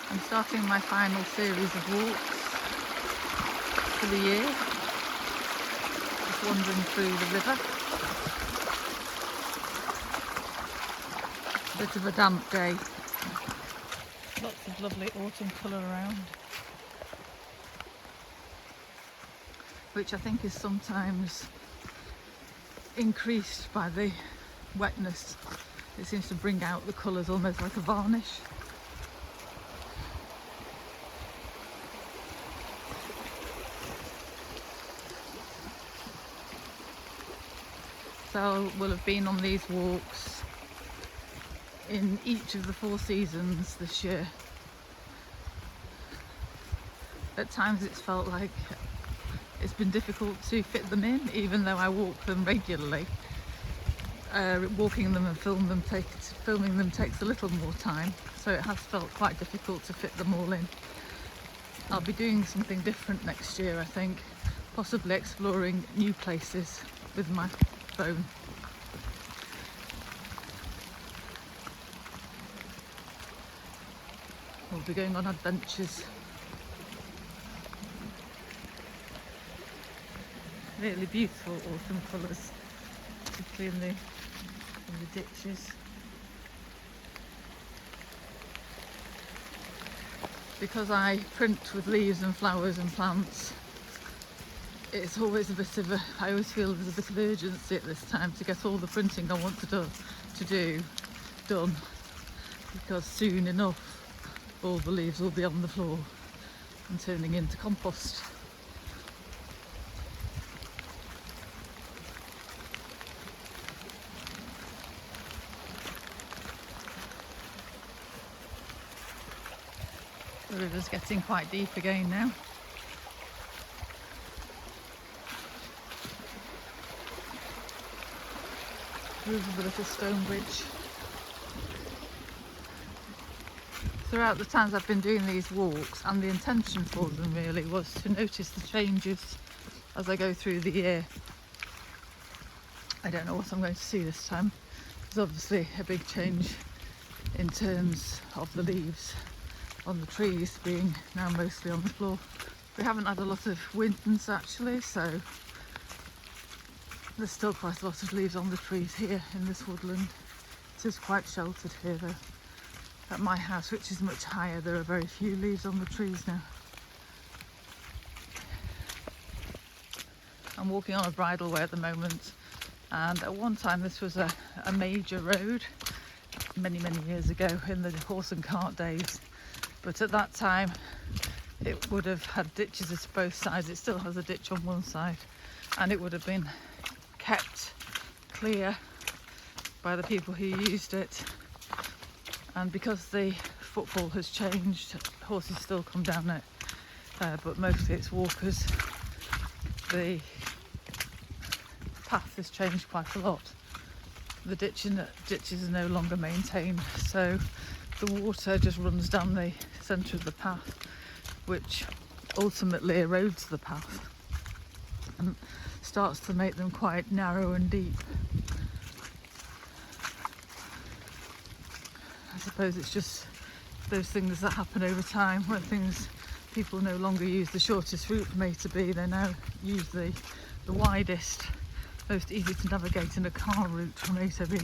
I'm starting my final series of walks for the year, just wandering through the river. A bit of a damp day, lots of lovely autumn colour around, which I think is sometimes increased by the wetness. It seems to bring out the colours almost like a varnish. So we'll have been on these walks in each of the 4 seasons this year. At times it's felt like it's been difficult to fit them in, even though I walk them regularly. Walking them and filming them takes a little more time, so it has felt quite difficult to fit them all in. I'll be doing something different next year, I think, possibly exploring new places with my phone. We'll be going on adventures. Really beautiful autumn colours, particularly in the ditches. Because I print with leaves and flowers and plants, it's always a bit of I always feel there's a bit of urgency at this time to get all the printing I want to do done, because soon enough all the leaves will be on the floor and turning into compost. The river's getting quite deep again now. Through the little stone bridge. Throughout the times I've been doing these walks, and the intention for them really was to notice the changes as I go through the year. I don't know what I'm going to see this time. There's obviously a big change in terms of the leaves on the trees being now mostly on the floor. We haven't had a lot of winds actually, so there's still quite a lot of leaves on the trees here in this woodland. It is quite sheltered here though. At my house, which is much higher, there are very few leaves on the trees now. I'm walking on a bridleway at the moment, and at one time this was a major road many years ago in the horse and cart days. But at that time it would have had ditches at both sides. It still has a ditch on one side, and it would have been kept clear by the people who used it. And because the footfall has changed, horses still come down it, but mostly it's walkers. The path has changed quite a lot. The ditches are no longer maintained, so the water just runs down the centre of the path, which ultimately erodes the path and starts to make them quite narrow and deep. I suppose it's just those things that happen over time, when people no longer use the shortest route from A to B, they now use the widest, most easy to navigate in a car route from A to B.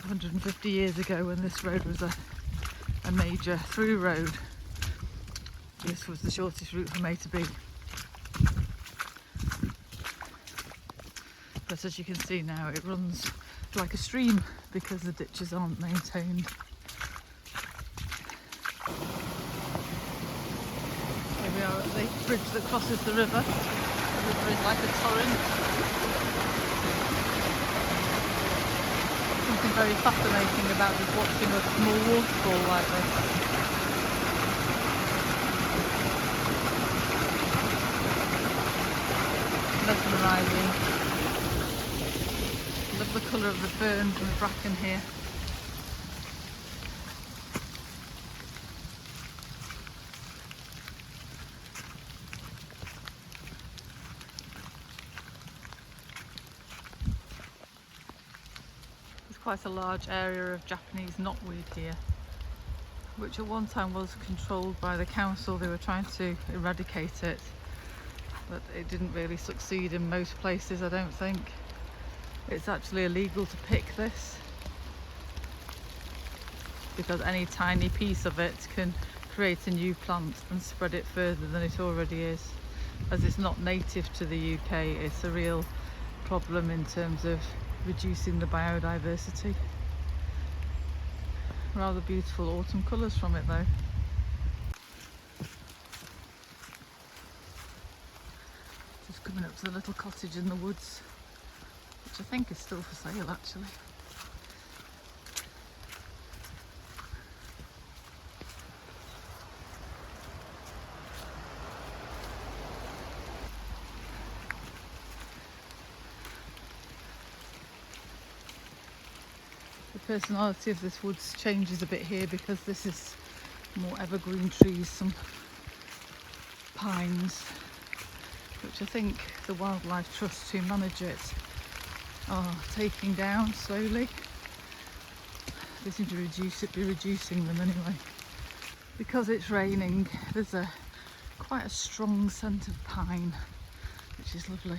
150 years ago, when this road was a major through road, this was the shortest route from A to B. But as you can see now, it runs like a stream because the ditches aren't maintained. Here we are at the bridge that crosses the river. The river is like a torrent. Something very fascinating about just watching a small waterfall like this. Mesmerising. Love the colour of the ferns and the bracken here. There's quite a large area of Japanese knotweed here. which at one time was controlled by the council. They were trying to eradicate it, but it didn't really succeed in most places, I don't think. It's actually illegal to pick this because any tiny piece of it can create a new plant and spread it further than it already is. As it's not native to the UK, it's a real problem in terms of reducing the biodiversity. Rather beautiful autumn colours from it though. Just coming up to the little cottage in the woods, which I think is still for sale actually. The personality of this woods changes a bit here because this is more evergreen trees, some pines, which I think the wildlife trusts who manage it are taking down slowly. They seem to be reducing them anyway. Because it's raining, there's quite a strong scent of pine, which is lovely.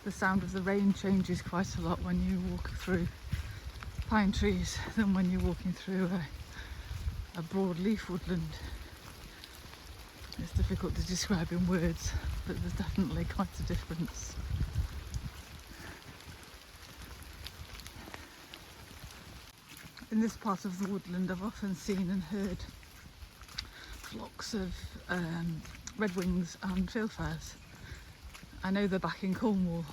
The sound of the rain changes quite a lot when you walk through pine trees than when you're walking through a broadleaf woodland. It's difficult to describe in words, but there's definitely quite a difference. In this part of the woodland, I've often seen and heard flocks of redwings and fieldfares. I know they're back in Cornwall,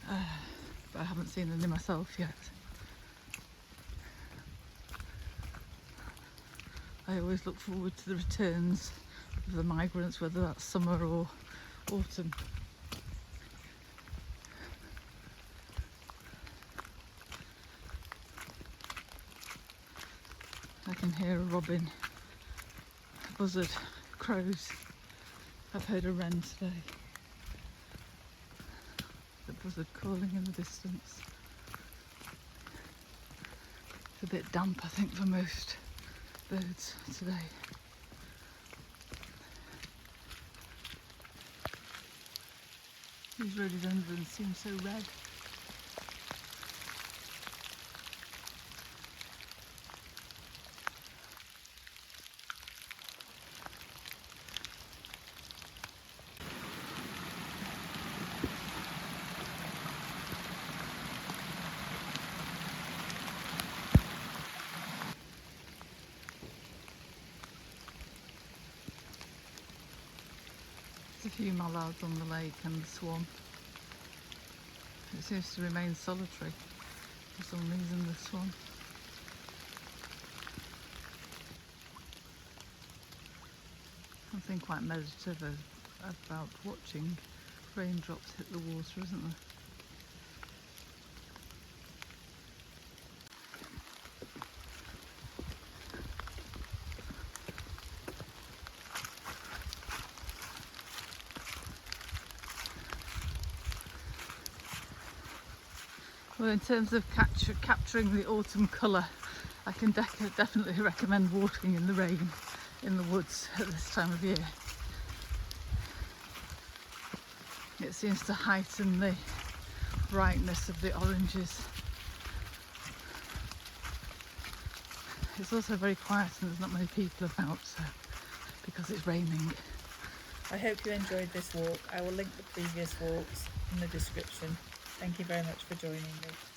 but I haven't seen any myself yet. I always look forward to the returns of the migrants, whether that's summer or autumn. I can hear a robin, a buzzard, crows. I've heard a wren today. The buzzard calling in the distance. It's a bit damp, I think, for most birds today. These rhododendrons seem so red. There's a few mallards on the lake and the swan. It seems to remain solitary for some reason, this swan. Something quite meditative about watching raindrops hit the water, isn't there? Well, in terms of capturing the autumn colour, I can definitely recommend walking in the rain in the woods at this time of year. It seems to heighten the brightness of the oranges. It's also very quiet and there's not many people about, so, because it's raining. I hope you enjoyed this walk. I will link the previous walks in the description. Thank you very much for joining me.